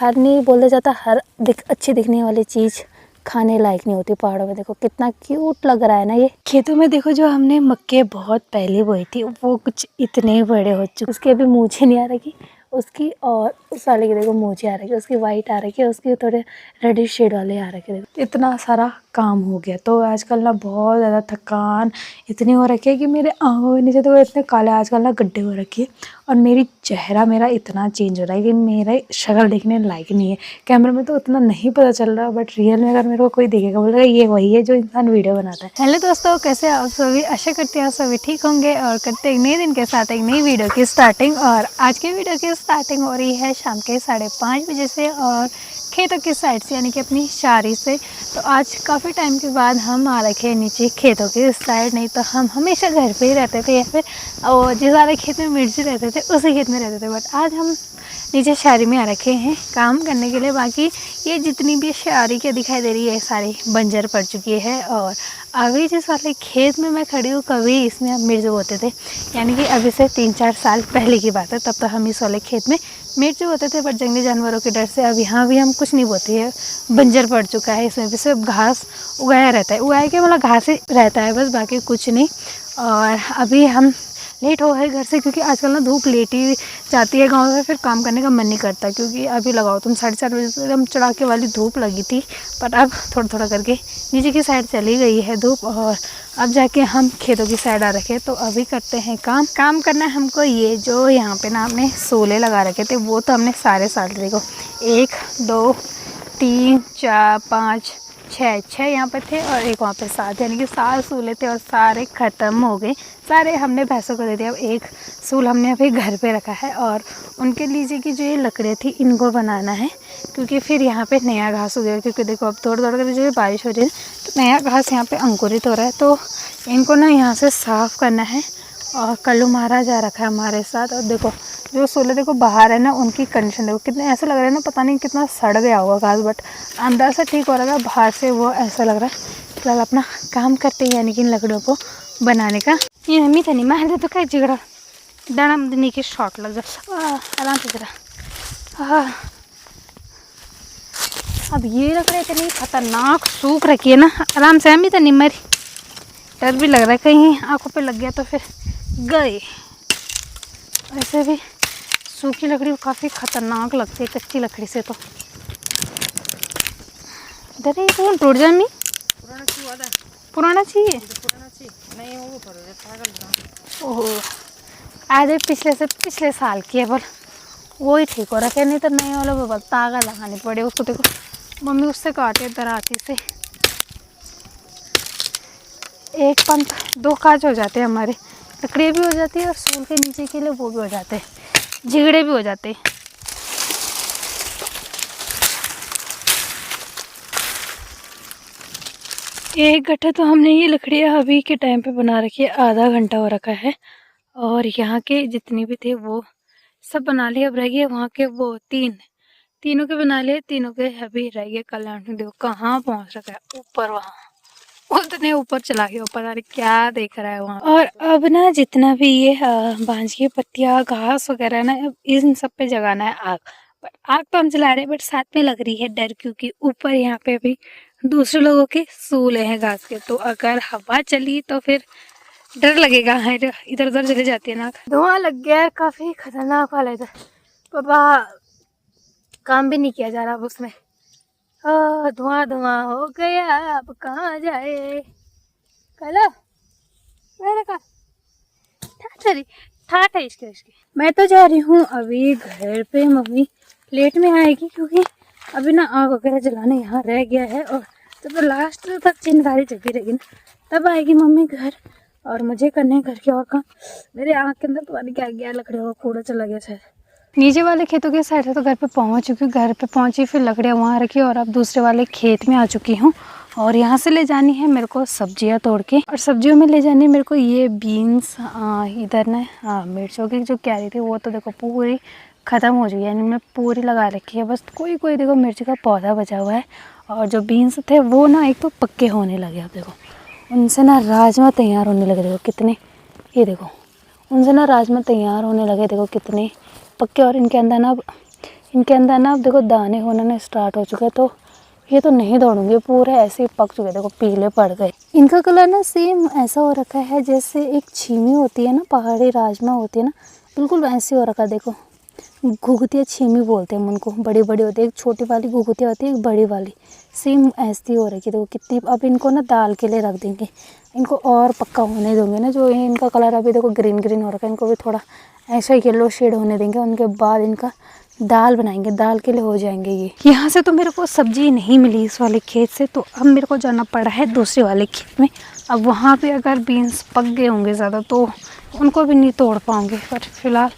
हर नहीं बोला जाता, हर अच्छी दिखने वाली चीज़ खाने लायक नहीं होती। पहाड़ों में देखो कितना क्यूट लग रहा है ना। ये खेतों में देखो जो हमने मक्के बहुत पहले बोई थी वो कुछ इतने बड़े हो चुके, उसके अभी मूछें नहीं आ रही उसकी, और उस वाले की देखो मूछें आ रही है, उसकी वाइट आ रही है, उसके थोड़े रेडिश शेड वाले आ रखे। देखो इतना सारा काम हो गया तो आजकल ना बहुत ज़्यादा थकान इतनी हो रखी है कि मेरे आँखों के नीचे तो इतने काले आजकल ना गड्ढे हो रखे हैं, और मेरी चेहरा मेरा इतना चेंज हो रहा है कि मेरा शक्ल देखने लायक नहीं है। कैमरे में तो उतना नहीं पता चल रहा, बट रियल में अगर मेरे को कोई देखेगा बोलेगा ये वही है जो इंसान वीडियो बनाता है। हेलो दोस्तों, कैसे आप सभी? आशा करते हैं आप सभी ठीक होंगे और करते एक नए दिन के साथ एक नई वीडियो की स्टार्टिंग। और आज की वीडियो की स्टार्टिंग हो रही है शाम के 5:30 बजे से, और खेतों की साइड से, यानी कि अपनी शारी से। तो आज काफ़ी टाइम के बाद हम आ रखे हैं नीचे खेतों की साइड। नहीं तो हम हमेशा घर पे ही रहते थे, या फिर जिस वाले खेत में मिर्ची रहते थे उसी खेत में रहते थे, बट आज हम नीचे शारी में आ रखे हैं काम करने के लिए। बाकी ये जितनी भी शारी के दिखाई दे रही है सारी बंजर पड़ चुकी है। और अभी जिस वाले खेत में मैं खड़ी हूँ, कभी इसमें हम मिर्च बोते थे, यानी कि अभी से 3-4 साल पहले की बात है। तब तो हम इस वाले खेत में मिर्च बोते थे, बट जंगली जानवरों के डर से अब यहाँ भी हम कुछ नहीं बोते हैं, बंजर पड़ चुका है। इसमें भी सिर्फ घास उगाया रहता है, उगाया के मतलब घास ही रहता है बस, बाकी कुछ नहीं। और अभी हम लेट हो गए घर से, क्योंकि आजकल ना धूप लेट ही जाती है गांव में, फिर काम करने का मन नहीं करता। क्योंकि अभी लगाओ तुम 4:30 बजे से एकदम चढ़ाके वाली धूप लगी थी, पर अब थोड़ा थोड़ा करके नीचे की साइड चली गई है धूप, और अब जाके हम खेतों की साइड आ रखे। तो अभी करते हैं काम करना है हमको। ये जो यहाँ पे ना हमने सोले लगा रखे थे वो तो हमने सारे साल, देखो 1 2 3 4 5 6 यहाँ पे थे, और एक वहाँ पे 7, यानी कि 7 सूले थे और सारे ख़त्म हो गए। सारे हमने भैंसों को दे दिया। अब एक सूल हमने अभी घर पे रखा है, और उनके नीचे की जो ये लकड़ियाँ थी इनको बनाना है, क्योंकि फिर यहाँ पे नया घास हो गया। क्योंकि देखो अब थोड़ा थोड़ा कर जो बारिश हो रही है तो नया घास यहाँ पे अंकुरित हो रहा है, तो इनको ना यहाँ से साफ़ करना है। और कल्लू महाराज आ रखा है हमारे साथ। और देखो जो सोले देखो बाहर है ना, उनकी कंडीशन देखो कितने ऐसा लग रहा है ना, पता नहीं कितना सड़ गया होगा घास, बट अंदर से ठीक हो रहा है, बाहर से वो ऐसा लग रहा है। फिलहाल अपना काम करते हैं, यानी कि इन लकड़ियों को बनाने का। ये मम्मी था नहीं मार तो क्या जिगड़ा दाना दिनी की शॉट लग जा आराम से जरा। अब ये लकड़ी इतनी खतरनाक सूख रखी है ना, आराम से मम्मी तो नहीं मरी। डर भी लग रहा है कहीं आंखों पे लग गया तो फिर गए। वैसे भी सूखी लकड़ी काफ़ी खतरनाक लगती है कच्ची लकड़ी से तो। डरे कौन टूट जाए मी पुराना चाहिए नहीं वो पागल। ओहो आज पिछले साल की है, बोल वो ही ठीक हो रहा है। नहीं तो नए वालों को बस तागा लगानी पड़े उसको। देखो मम्मी उससे काटे दराती से, एक पंख 2 काज हो जाते हैं हमारे। लकड़ी भी हो जाती है और सूल के नीचे के लिए वो भी हो जाते हैं, जिगड़े भी हो जाते हैं। एक गट्ठा तो हमने ये लकड़ियाँ अभी के टाइम पे बना रखी है, आधा घंटा हो रखा है। और यहाँ के जितने भी थे वो सब बना लिए। अब रह गए वहाँ के वो तीनों के बना लिए, तीनों के अभी रह गए। कल्याण देखो कहाँ पहुँच रखा है, ऊपर वहाँ उतने ऊपर चला गया, पता नहीं क्या देख रहा है वहाँ। और अब ना जितना भी ये बांझ की पत्तियाँ घास वगैरह ना, अब इन सब पे जगाना है आग। बट आग तो हम जला रहे हैं, बट साथ में लग रही है डर, क्योंकि ऊपर यहाँ पे अभी दूसरे लोगों के सूले हैं घास के, तो अगर हवा चली तो फिर डर लगेगा। इधर उधर चले जाती है ना। धुआं लग गया, काफी खतरनाक वाला इधर पापा, काम भी नहीं किया जा रहा अब उसमें। धुआं धुआं हो गया, अब कहाँ जाए कलो मेरे का ठाठ है इसके। मैं तो जा रही हूँ अभी घर पे। मम्मी लेट में आएगी, क्योंकि अभी ना आग वगैरह जलाने यहाँ रह गया है, और जब लास्ट तक चिंगारी जगी रहेगी ना तब आएगी मम्मी घर, और मुझे करने घर के और काम। मेरे आँख के अंदर पता नहीं क्या गया, लकड़ियों का कूड़ा चला गया शायद। नीचे वाले खेतों के साइड से तो घर पे पहुंच चुकी हूँ, घर पे पहुंची फिर लकड़ियाँ वहाँ रखी, और अब दूसरे वाले खेत में आ चुकी हूँ। और यहाँ से ले जानी है मेरे को सब्जियाँ तोड़ के, और सब्जियों में ले जानी है मेरे को ये बीन्स। इधर ना मिर्चों की जो क्यारी थी वो तो देखो पूरी ख़त्म हो चुकी है, यानी मैं पूरी लगा रखी है, बस कोई कोई देखो मिर्च का पौधा बचा हुआ है। और जो बीन्स थे वो ना एक तो पक्के होने लगे, अब देखो उनसे ना राजमा तैयार होने लगे। देखो कितने, ये देखो उनसे ना राजमा तैयार होने लगे, देखो कितने पक्के। और इनके अंदर ना इनके अंदर ना अब देखो दाने होने ना स्टार्ट हो चुके हैं, तो ये तो नहीं दौड़ूंगे, पूरे ऐसे ही पक चुके, देखो पीले पड़ गए। इनका कलर ना सेम ऐसा हो रखा है जैसे एक छीमी होती है ना, पहाड़ी राजमा होती है ना, बिल्कुल वैसे हो रखा है। देखो घुघुतिया छीमी बोलते हैं हम उनको, बड़ी बड़ी होती है, एक छोटी वाली घुघुतिया होती है, एक बड़ी वाली, सेम ऐसी हो रखी है। देखो कितनी। अब इनको ना दाल के लिए रख देंगे, इनको और पक्का होने देंगे ना। जो इनका कलर अभी देखो ग्रीन ग्रीन हो रखा है, इनको भी थोड़ा ऐसा येलो शेड होने देंगे, उनके बाद इनका दाल बनाएंगे, दाल के लिए हो जाएंगे ये। यहाँ से तो मेरे को सब्जी नहीं मिली इस वाले खेत से, तो अब मेरे को जाना पड़ा है दूसरे वाले खेत में। अब वहाँ पे अगर बीन्स पक गए होंगे ज़्यादा तो उनको भी नहीं तोड़ पाऊँगे, पर फिलहाल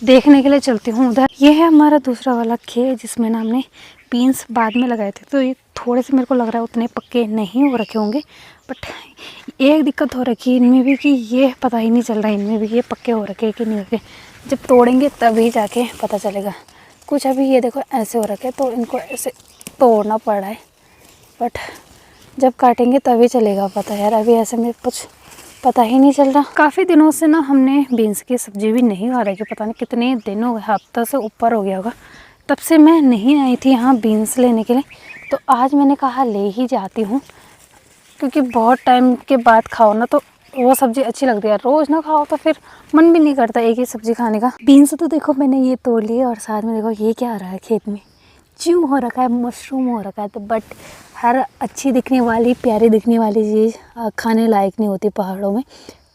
देखने के लिए चलती हूँ उधर। ये है हमारा दूसरा वाला खेत जिसमें ना हमने बीन्स बाद में लगाए थे, तो ये थोड़े से मेरे को लग रहा है उतने पक्के नहीं हो रखे होंगे। बट एक दिक्कत हो रखी है इनमें भी कि ये पता ही नहीं चल रहा है इनमें भी ये पक्के हो रखे कि नहीं हो रखे। जब तोड़ेंगे तभी जाके पता चलेगा। कुछ अभी ये देखो ऐसे हो रखे, तो इनको ऐसे तोड़ना पड़ रहा है, बट जब काटेंगे तभी चलेगा पता। यार अभी ऐसे में कुछ पता ही नहीं चल रहा। काफ़ी दिनों से ना हमने बीन्स की सब्ज़ी भी नहीं खा रही, पता नहीं कितने दिन हो गए, हफ्ता से ऊपर हो गया होगा तब से मैं नहीं आई थी यहाँ बीन्स लेने के लिए। तो आज मैंने कहा ले ही जाती हूँ, क्योंकि बहुत टाइम के बाद खाओ ना तो वो सब्ज़ी अच्छी लगती है, रोज़ ना खाओ तो फिर मन भी नहीं करता एक ही सब्ज़ी खाने का। बीन्स तो देखो मैंने ये तोड़ लिए, और साथ में देखो ये क्या आ रहा है खेत में, च्यू हो रखा है, मशरूम हो रखा है। तो बट हर अच्छी दिखने वाली प्यारी दिखने वाली चीज़ खाने लायक नहीं होती पहाड़ों में।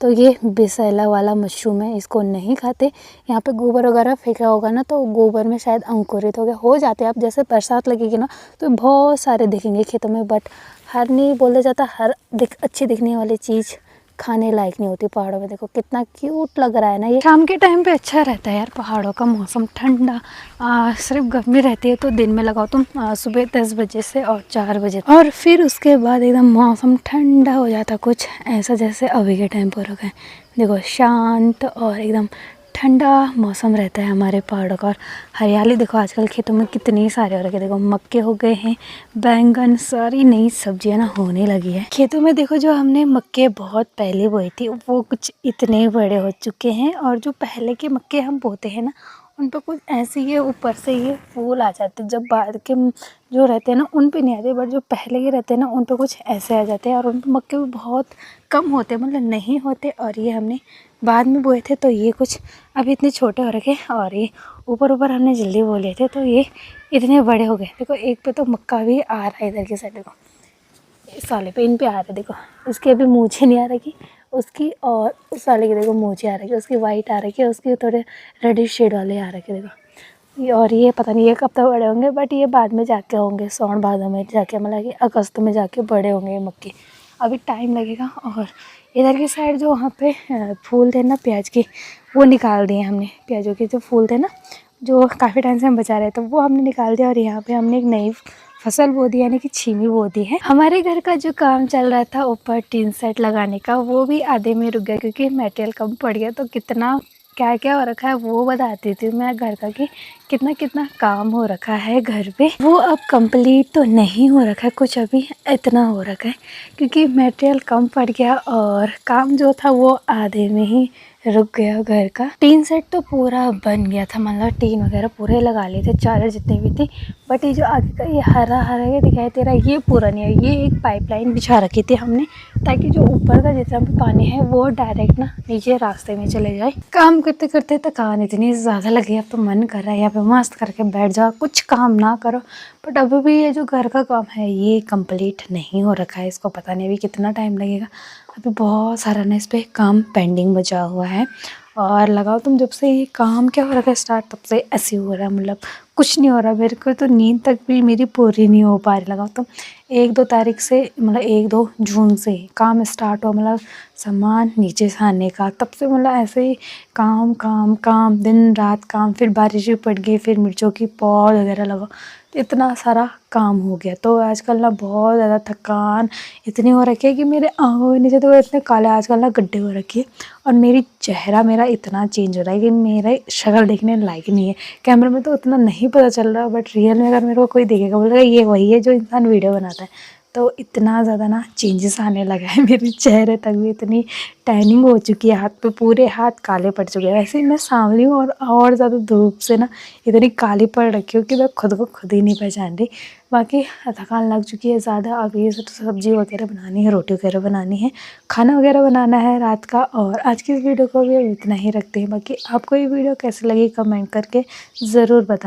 तो ये बिसैला वाला मशरूम है, इसको नहीं खाते। यहाँ पे गोबर वगैरह फेंका होगा ना, तो गोबर में शायद अंकुरित हो जाते हैं। अब जैसे बरसात लगेगी ना तो बहुत सारे दिखेंगे खेतों में, बट हर नहीं बोला जाता, हर अच्छी दिखने वाली चीज़ खाने लायक नहीं होती पहाड़ों में। देखो कितना क्यूट लग रहा है ना ये। शाम के टाइम पे अच्छा रहता है यार, पहाड़ों का मौसम ठंडा। सिर्फ गर्मी रहती है तो दिन में लगाओ तुम सुबह 10 बजे से और 4 बजे, और फिर उसके बाद एकदम मौसम ठंडा हो जाता, कुछ ऐसा जैसे अभी के टाइम पर रखा है। देखो शांत और एकदम ठंडा मौसम रहता है हमारे पहाड़ों का। और हरियाली देखो आजकल खेतों में कितनी सारे हो रखे, देखो मक्के हो गए हैं, बैंगन, सारी नई सब्जियां ना होने लगी है खेतों में। देखो जो हमने मक्के बहुत पहले बोए थे वो कुछ इतने बड़े हो चुके हैं, और जो पहले के मक्के हम बोते हैं ना उन पर कुछ ऐसे ही ऊपर से ये फूल आ जाते हैं। जब बाद के जो रहते हैं ना उन पे नहीं आते, बट जो पहले के रहते हैं ना उन पे कुछ ऐसे आ जाते हैं, और उन पर मक्के भी बहुत कम होते हैं, मतलब नहीं होते। और ये हमने बाद में बोए थे तो ये कुछ अभी इतने छोटे हो रखे, और ये ऊपर ऊपर हमने जल्दी बो लिए थे तो ये इतने बड़े हो गए। देखो एक पे तो मक्का भी आ रहा है इधर की साइड, देखो इस वाले पे इन पे आ रहा है, देखो उसकी अभी मूछें नहीं आ रही उसकी, और उस वाले की देखो मूछें आ रही है, उसकी वाइट आ रही है, उसके थोड़े रेडिश शेड वाले आ रखे देखो। और ये पता नहीं ये कब तक बड़े होंगे, बट ये बाद में जाके होंगे, सावन भादों में जाके, मतलब कि अगस्त में जाके बड़े होंगे ये मक्के, अभी टाइम लगेगा। और इधर की साइड जो वहाँ पे फूल थे ना प्याज के, वो निकाल दिए हमने। प्याजों के जो फूल थे ना जो काफ़ी टाइम से हम बचा रहे थे वो हमने निकाल दिया, और यहाँ पे हमने एक नई फसल बो दी, यानी कि छीमी बो दी है। हमारे घर का जो काम चल रहा था ऊपर टीन सेट लगाने का, वो भी आधे में रुक गया क्योंकि मटेरियल कम पड़ गया। तो कितना क्या क्या हो रखा है वो बताती थी मैं घर का, कि कितना कितना काम हो रखा है घर पे। वो अब कंप्लीट तो नहीं हो रखा है, कुछ अभी इतना हो रखा है क्योंकि मटेरियल कम पड़ गया, और काम जो था वो आधे में ही रुक गया। घर का टीन सेट तो पूरा बन गया था, मतलब टीन वगैरह पूरे लगा लिए थे, चादर जितनी भी थी। बट ये जो आगे का ये हरा हरा ये दिखाई दे रहा है ये पूरा नहीं है। ये एक पाइपलाइन बिछा रखी थी हमने, ताकि जो ऊपर का जितना भी पानी है वो डायरेक्ट ना नीचे रास्ते में चले जाए। काम करते करते थकान इतनी ज़्यादा लगी, अब तो मन कर रहा है यहाँ पे मस्त करके बैठ जाओ, कुछ काम ना करो। बट अभी भी ये जो घर का काम है ये कंप्लीट नहीं हो रखा है, इसको पता नहीं अभी कितना टाइम लगेगा। अभी बहुत सारा ना इस पर काम पेंडिंग बचा हुआ है। और लगाओ तुम जब से ये काम क्या हो रहा है स्टार्ट तब से ऐसे हो रहा है, मतलब कुछ नहीं हो रहा। मेरे को तो नींद तक भी मेरी पूरी नहीं हो पा रही। लगाओ तुम 1-2 तारीख से, मतलब 1-2 जून से काम स्टार्ट हुआ, मतलब सामान नीचे से आने का, तब से मतलब ऐसे ही काम काम काम, दिन रात काम। फिर बारिश भी पड़ गई, फिर मिर्चों की पौध वगैरह लगाओ, इतना सारा काम हो गया। तो आजकल ना बहुत ज़्यादा थकान इतनी हो रखी है कि मेरे आँखों के नीचे तो इतने काले आजकल ना गड्ढे हो रखी है, और मेरी चेहरा मेरा इतना चेंज हो रहा है कि मेरा शक्ल देखने लायक नहीं है। कैमरे में तो उतना नहीं पता चल रहा, बट रियल में अगर मेरे को कोई देखेगा बोलेगा ये वही है जो इंसान वीडियो बनाता है, तो इतना ज़्यादा ना चेंजेस आने लगा है मेरे चेहरे तक भी, इतनी टैनिंग हो चुकी है हाथ पे, पूरे हाथ काले पड़ चुके हैं। वैसे ही मैं सांवली हूँ और ज़्यादा धूप से ना इतनी काली पड़ रखी हूँ कि मैं खुद को खुद ही नहीं पहचान रही। बाकी थकान लग चुकी है ज़्यादा। अब ये सब्ज़ी वगैरह बनानी है, रोटी वगैरह बनानी है, खाना वगैरह बनाना है रात का। और आज की इस वीडियो को भी इतना ही रखते हैं। बाकी आपको ये वीडियो कैसे लगी कमेंट करके ज़रूर बताएं।